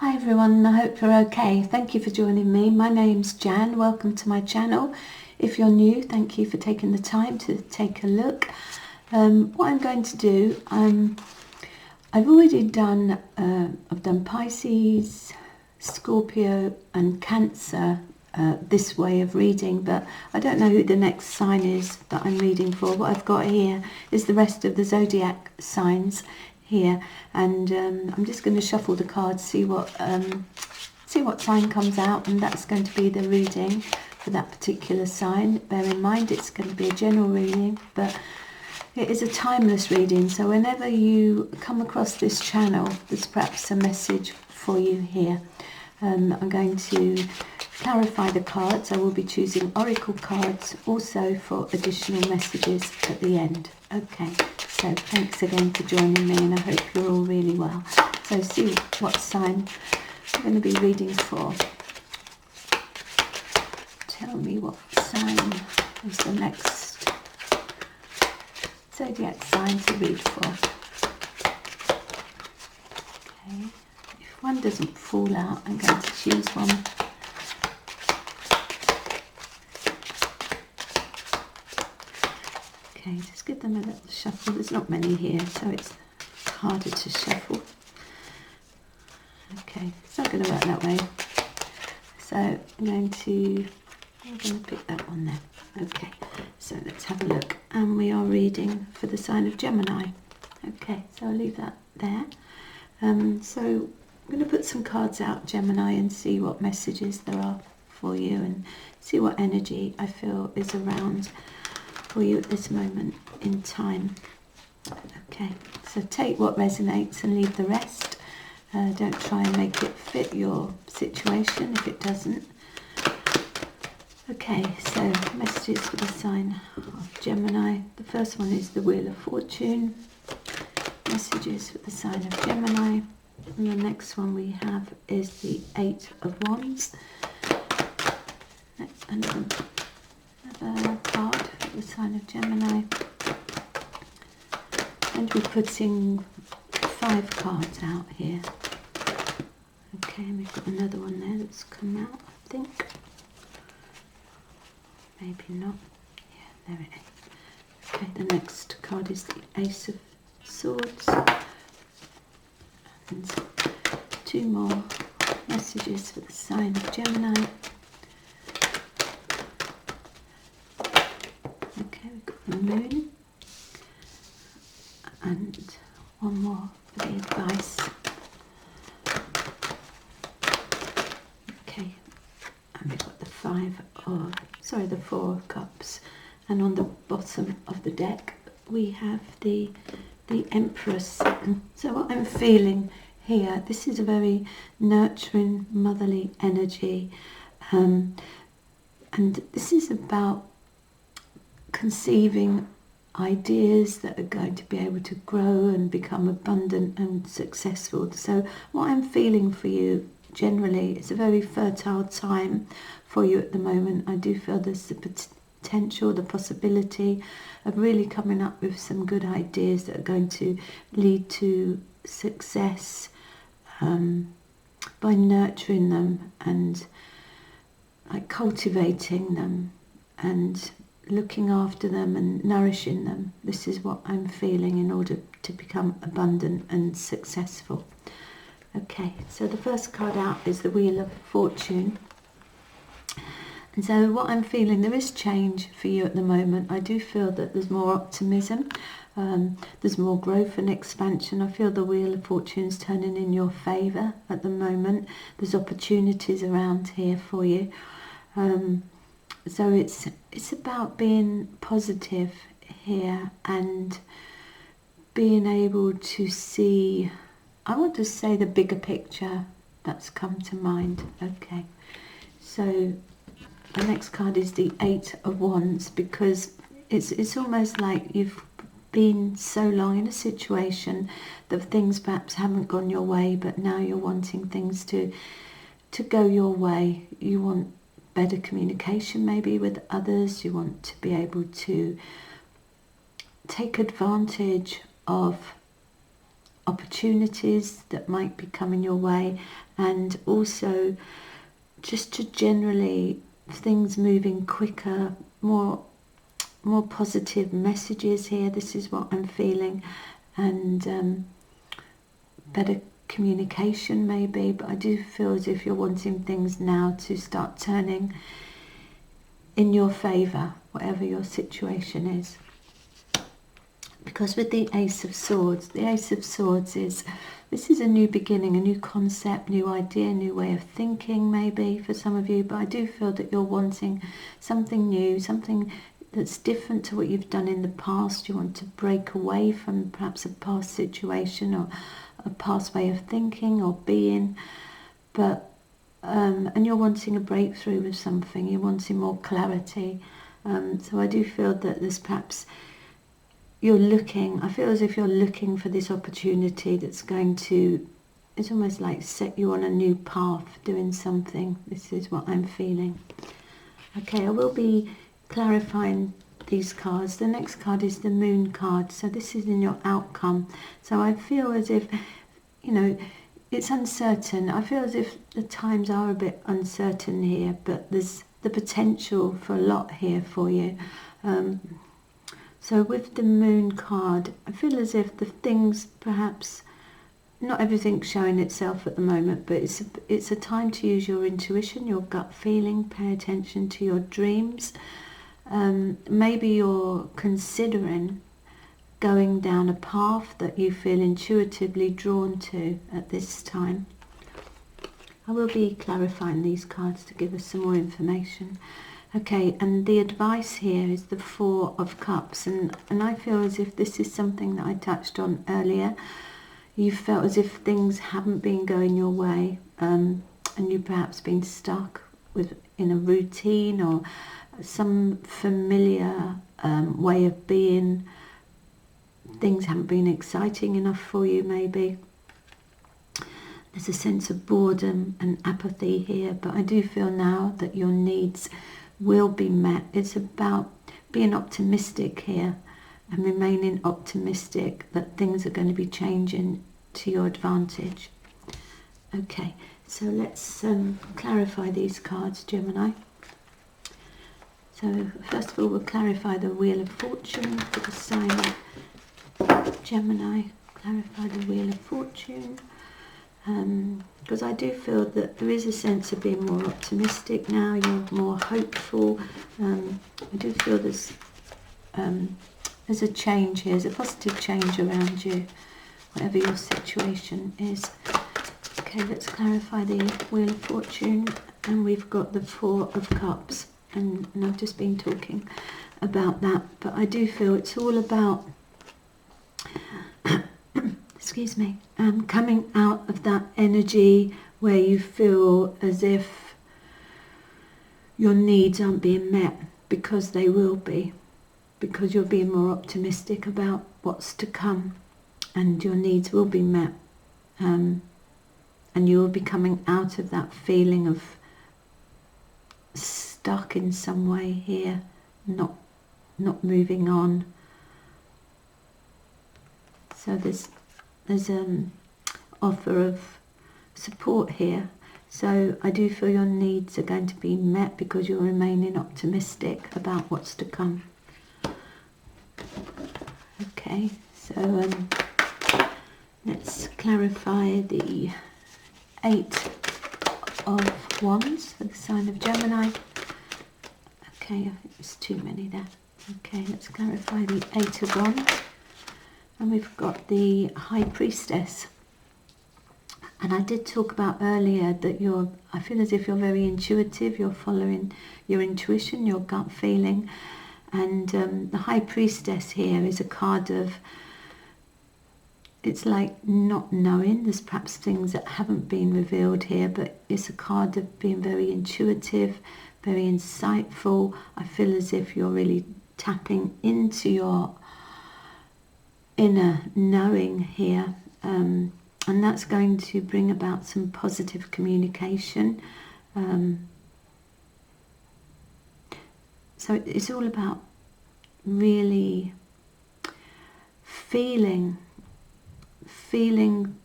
Hi everyone, I hope you're okay. Thank you for joining me. My name's Jan. Welcome to my channel. If you're new, thank you for taking the time to take a look. What I'm going to do, I've already done, I've done Pisces, Scorpio and Cancer this way of reading, but I don't know who the next sign is that I'm reading for. What I've got here is the rest of the zodiac signs here, and I'm just going to shuffle the cards, see what sign comes out, and that's going to be the reading for that particular sign. Bear in mind it's going to be a general reading, but it is a timeless reading, so whenever you come across this channel, there's perhaps a message for you here. I'm going to clarify the cards. I will be choosing oracle cards also for additional messages at the end. Okay, so thanks again for joining me, and I hope you're all really well. So see what sign I'm going to be reading for. Tell me what sign is the next zodiac sign to read for. Okay, if one doesn't fall out, I'm going to choose one. Okay, just give them a little shuffle. There's not many here, so it's harder to shuffle. Okay, it's not going to work that way. So I'm going to pick that one there. Okay, so let's have a look. And we are reading for the sign of Gemini. Okay, so I'll leave that there. So I'm going to put some cards out, Gemini, and see what messages there are for you, and see what energy I feel is around for you at this moment in time. Okay, so take what resonates and leave the rest. Don't try and make it fit your situation if it doesn't. Okay, so messages for the sign of Gemini. The first one is the Wheel of Fortune. Messages for the sign of Gemini. And the next one we have is the Eight of Wands. Another card for the sign of Gemini. And we're putting 5 cards out here. Okay, and we've got another one there that's come out, I think. Maybe not. Yeah, there it is. Okay, the next card is the Ace of Swords. And 2 more messages for the sign of Gemini. Okay, we've got the Moon. And one more for the advice. Okay, and we've got the the 4 of Cups, and on the bottom of the deck we have the Empress. So what I'm feeling here, this is a very nurturing, motherly energy, and this is about conceiving ideas that are going to be able to grow and become abundant and successful. So what I'm feeling for you generally, it's a very fertile time for you at the moment. I do feel there's the potential, the possibility of really coming up with some good ideas that are going to lead to success by nurturing them and like cultivating them and looking after them and nourishing them. This is what I'm feeling in order to become abundant and successful. Okay, so the first card out is the Wheel of Fortune. And so what I'm feeling, there is change for you at the moment. I do feel that there's more optimism, there's more growth and expansion. I feel the Wheel of Fortune is turning in your favour at the moment. There's opportunities around here for you. So it's about being positive here and being able to see, I want to say, the bigger picture that's come to mind. Okay, so the next card is the Eight of Wands, because it's almost like you've been so long in a situation that things perhaps haven't gone your way, but now you're wanting things to go your way. You want better communication maybe with others. You want to be able to take advantage of opportunities that might be coming your way, and also just to generally things moving quicker, more positive messages here. This is what I'm feeling, and better communication maybe, but I do feel as if you're wanting things now to start turning in your favour, whatever your situation is. Because with the Ace of Swords is, this is a new beginning, a new concept, new idea, new way of thinking maybe for some of you, but I do feel that you're wanting something new, something that's different to what you've done in the past. You want to break away from perhaps a past situation or a past way of thinking or being, but and you're wanting a breakthrough with something, you're wanting more clarity. So I do feel that there's perhaps you're looking, I feel as if you're looking for this opportunity that's going to, it's almost like set you on a new path, doing something. This is what I'm feeling. Okay, I will be clarifying these cards. The next card is the Moon card, so this is in your outcome. So I feel as if, you know, it's uncertain. I feel as if the times are a bit uncertain here, but there's the potential for a lot here for you. So with the Moon card, I feel as if the things, perhaps not everything's showing itself at the moment, but it's a time to use your intuition, your gut feeling, pay attention to your dreams. Maybe you're considering going down a path that you feel intuitively drawn to at this time. I will be clarifying these cards to give us some more information. Okay, and the advice here is the Four of Cups, and I feel as if this is something that I touched on earlier. You felt as if things haven't been going your way, and you've perhaps been stuck in a routine or some familiar way of being. Things haven't been exciting enough for you maybe. There's a sense of boredom and apathy here, but I do feel now that your needs will be met. It's about being optimistic here and remaining optimistic that things are going to be changing to your advantage. Okay, so let's clarify these cards, Gemini. So first of all, we'll clarify the Wheel of Fortune for the sign of Gemini. Clarify the Wheel of Fortune. Because I do feel that there is a sense of being more optimistic now, you're more hopeful. I do feel there's a change here, there's a positive change around you, whatever your situation is. Okay, let's clarify the Wheel of Fortune, and we've got the Four of Cups, and I've just been talking about that, but I do feel it's all about excuse me, coming out of that energy where you feel as if your needs aren't being met, because they will be, because you're being more optimistic about what's to come, and your needs will be met, and you will be coming out of that feeling of stuck in some way here, not moving on. So there's an offer of support here. So I do feel your needs are going to be met because you're remaining optimistic about what's to come. Okay, so let's clarify the Eight of Wands for the sign of Gemini. Okay, I think there's too many there. Okay, let's clarify the Eight of Wands. And we've got the High Priestess. And I did talk about earlier that I feel as if you're very intuitive, you're following your intuition, your gut feeling. And the High Priestess here is a card of, it's like not knowing. There's perhaps things that haven't been revealed here, but it's a card of being very intuitive, very insightful. I feel as if you're really tapping into your inner knowing here, and that's going to bring about some positive communication. So it's all about really feeling feeling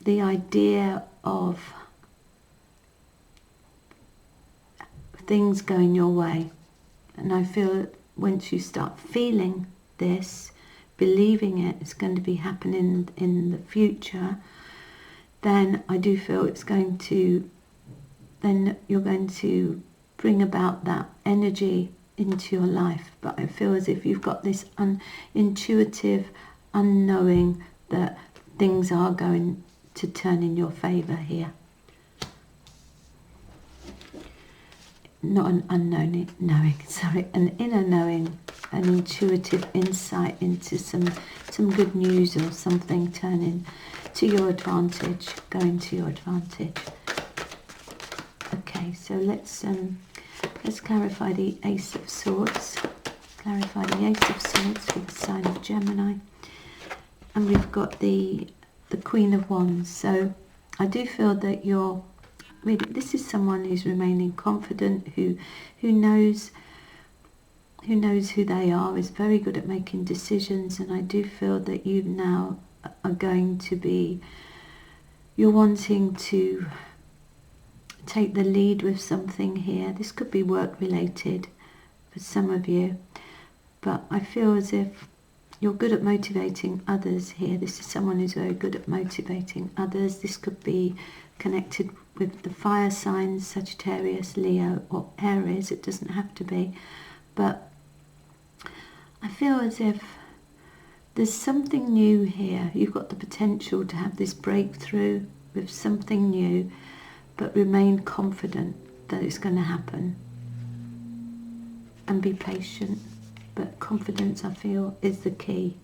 the idea of things going your way. And I feel once you start feeling this, believing it's going to be happening in the future, then I do feel then you're going to bring about that energy into your life. But I feel as if you've got this intuitive unknowing that things are going to turn in your favour here. Not an unknown knowing, sorry, an inner knowing, an intuitive insight into some good news or something turning to your advantage, going to your advantage. Okay, so let's clarify the Ace of Swords. Clarify the Ace of Swords for the sign of Gemini. And we've got the Queen of Wands. So I do feel that this is someone who's remaining confident, who knows who they are, is very good at making decisions, and I do feel that you now are you're wanting to take the lead with something here. This could be work related for some of you, but I feel as if you're good at motivating others here. This is someone who's very good at motivating others. This could be connected with the fire signs, Sagittarius, Leo or Aries. It doesn't have to be, but I feel as if there's something new here. You've got the potential to have this breakthrough with something new, but remain confident that it's going to happen and be patient. But confidence, I feel, is the key,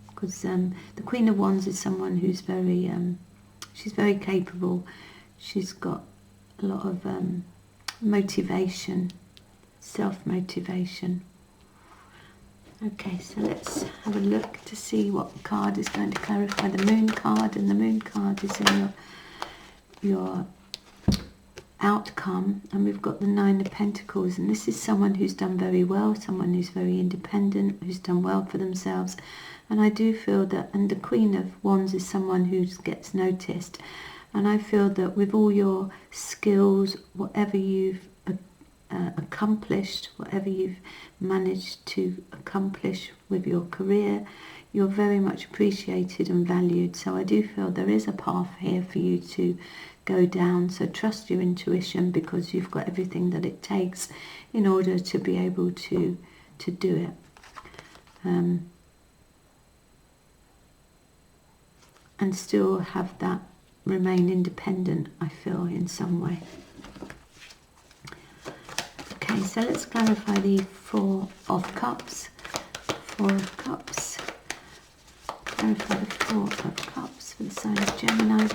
because the Queen of Wands is someone who's she's very capable. She's got a lot of motivation, self-motivation. Okay, so let's have a look to see what card is going to clarify. The Moon card, and the Moon card is in your outcome, and we've got the Nine of Pentacles, and this is someone who's done very well, someone who's very independent, who's done well for themselves. And I do feel that, and the Queen of Wands is someone who gets noticed, and I feel that with all your skills, whatever you've accomplished, whatever you've managed to accomplish with your career, you're very much appreciated and valued. So I do feel there is a path here for you to go down. So trust your intuition, because you've got everything that it takes in order to be able to do it. And still have that remain independent, I feel, in some way. Okay, so let's clarify the Four of Cups. Four of Cups. Clarify the Four of Cups for the sign of Gemini.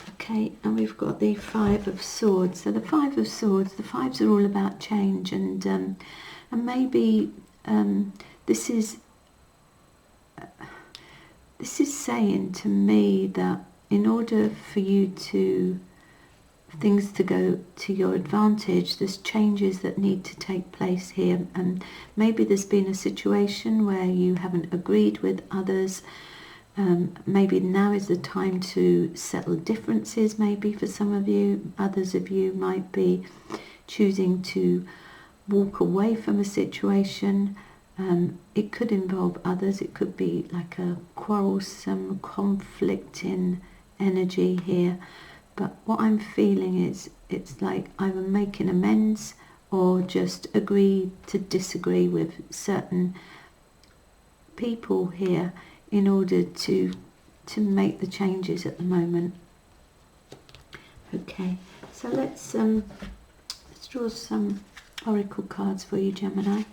Okay, and we've got the Five of Swords. So the Five of Swords, the fives are all about change, and maybe this is saying to me that in order for things to go to your advantage, there's changes that need to take place here. And maybe there's been a situation where you haven't agreed with others. Maybe now is the time to settle differences, maybe for some of you. Others of you might be choosing to walk away from a situation. It could involve others. It could be like a quarrelsome, conflicting energy here. But what I'm feeling is it's like either making amends or just agree to disagree with certain people here in order to make the changes at the moment. Okay, so let's draw some oracle cards for you, Gemini.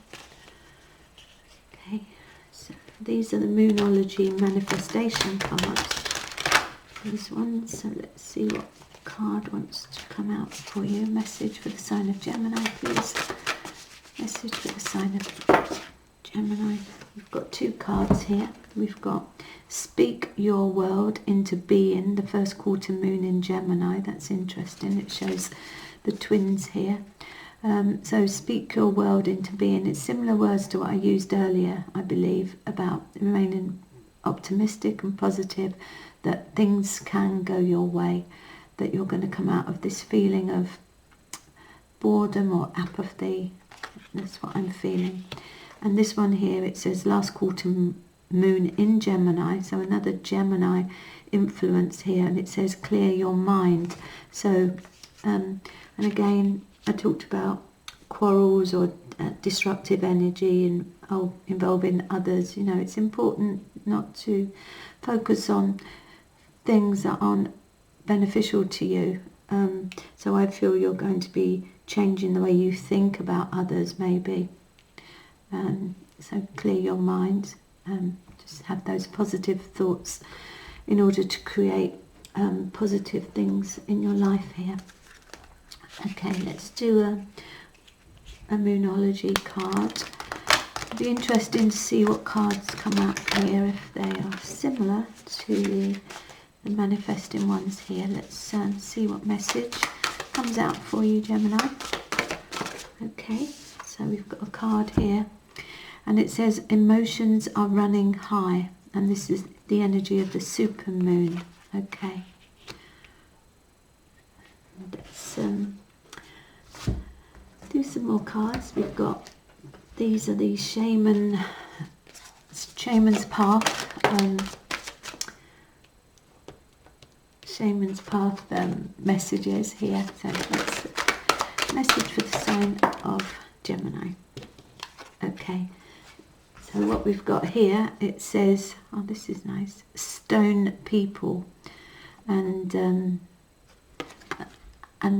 Okay, so these are the Moonology manifestation cards. These ones, so let's see what card wants to come out for you. Message for the sign of Gemini, please. Message for the sign of Gemini. We've got two cards here. We've got Speak Your World into Being, the first quarter moon in Gemini. That's interesting. It shows the twins here. So speak your world into being. It's similar words to what I used earlier, I believe, about remaining optimistic and positive, that things can go your way, that you're going to come out of this feeling of boredom or apathy. That's what I'm feeling. And this one here, it says last quarter moon in Gemini, so another Gemini influence here, and it says clear your mind. So and again, I talked about quarrels or disruptive energy and involving others. You know, it's important not to focus on things that aren't beneficial to you. So I feel you're going to be changing the way you think about others, maybe. So clear your mind. Just have those positive thoughts in order to create positive things in your life here. Okay, let's do a Moonology card. It'd be interesting to see what cards come out here, if they are similar to the manifesting ones here. Let's see what message comes out for you, Gemini. Okay, so we've got a card here, and it says emotions are running high, and this is the energy of the super moon. Okay, let's do some more cards. We've got, these are the shaman's path, shaman's path messages here. So that's a message for the sign of Gemini. Okay, so what we've got here, it says, oh, this is nice, stone people, and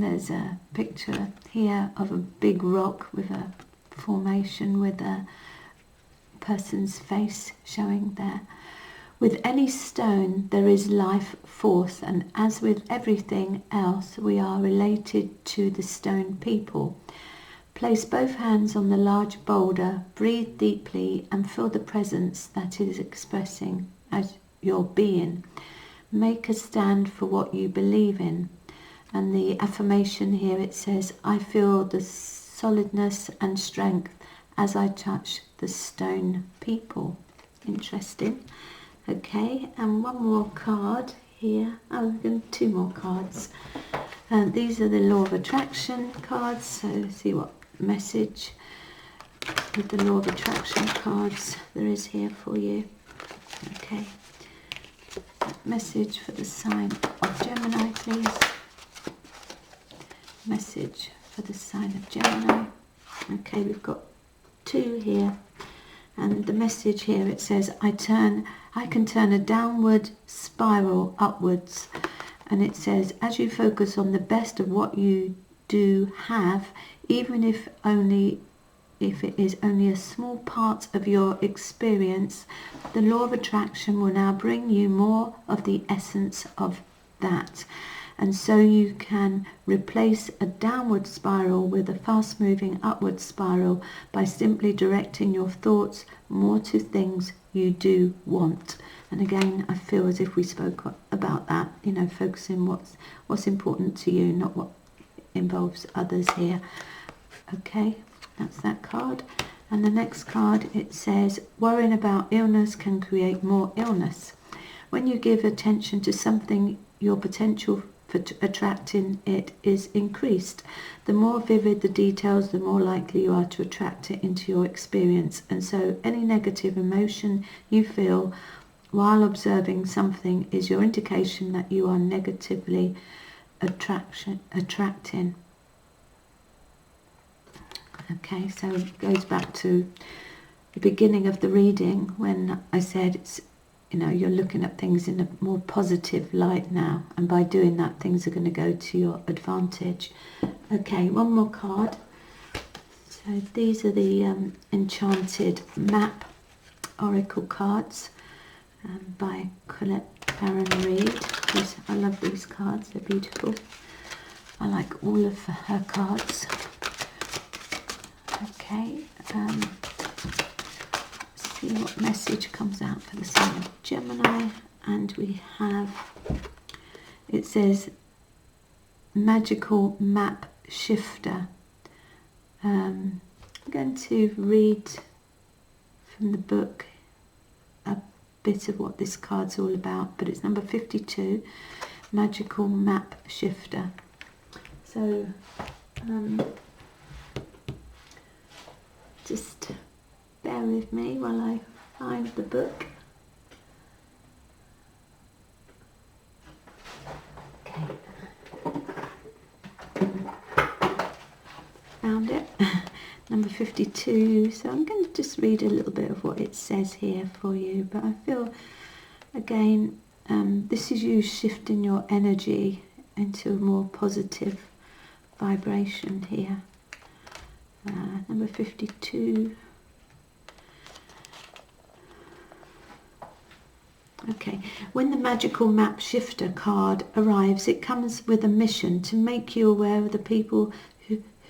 there's a picture here of a big rock with a formation with a person's face showing there. With any stone there is life force, and as with everything else, we are related to the stone people. Place both hands on the large boulder, breathe deeply, and feel the presence that is expressing as your being. Make a stand for what you believe in. And the affirmation here, it says, I feel the solidness and strength as I touch the stone people. Interesting. Okay, and one more card here. Oh, we're going to 2 more cards. These are the Law of Attraction cards, so see what message with the Law of Attraction cards there is here for you. Okay, message for the sign of Gemini, please. Message for the sign of Gemini. Okay, we've got 2 here, and the message here, it says, I can turn a downward spiral upwards, and it says, as you focus on the best of what you do have, even if it is only a small part of your experience, the law of attraction will now bring you more of the essence of that. And so you can replace a downward spiral with a fast-moving upward spiral by simply directing your thoughts more to things you do want. And again, I feel as if we spoke about that, you know, focusing what's important to you, not what involves others here. Okay, that's that card. And the next card, it says, worrying about illness can create more illness. When you give attention to something, your potential for attracting it is increased. The more vivid the details, the more likely you are to attract it into your experience. And so any negative emotion you feel while observing something is your indication that you are negatively attracting. Okay, so it goes back to the beginning of the reading when I said it's, you know, you're looking at things in a more positive light now, and by doing that, things are going to go to your advantage. Okay, one more card. So these are the Enchanted Map Oracle cards by Colette Baron Reid. I love these cards, they're beautiful. I like all of her cards. Okay, see what message comes out for the sign of Gemini. And we have, it says, Magical Map Shifter. I'm going to read from the book a bit of what this card's all about, but it's number 52, Magical Map Shifter. So just bear with me while I find the book. Okay. Found it. Number 52. So I'm going to just read a little bit of what it says here for you, but I feel again this is you shifting your energy into a more positive vibration here. Number 52. Okay, when the Magical Map Shifter card arrives, it comes with a mission to make you aware of the people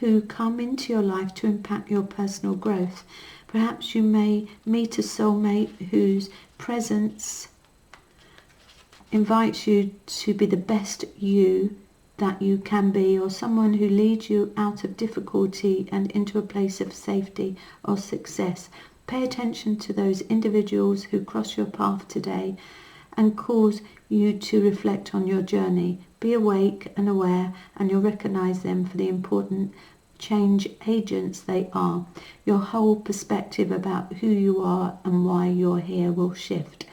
who come into your life to impact your personal growth. Perhaps you may meet a soulmate whose presence invites you to be the best you that you can be, or someone who leads you out of difficulty and into a place of safety or success. Pay attention to those individuals who cross your path today and cause you to reflect on your journey. Be awake and aware, and you'll recognize them for the important change agents they are. Your whole perspective about who you are and why you're here will shift.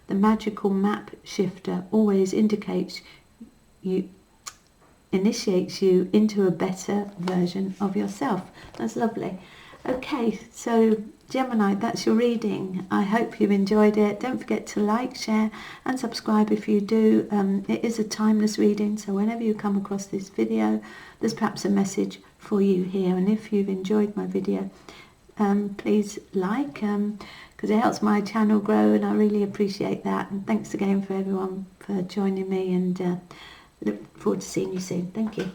The Magical Map Shifter always initiates you into a better version of yourself. That's lovely. Okay, so Gemini, that's your reading. I hope you've enjoyed it. Don't forget to like, share and subscribe if you do. It is a timeless reading, so whenever you come across this video, there's perhaps a message for you here. And if you've enjoyed my video, please like, because it helps my channel grow, and I really appreciate that. And thanks again for everyone for joining me, and look forward to seeing you soon. Thank you.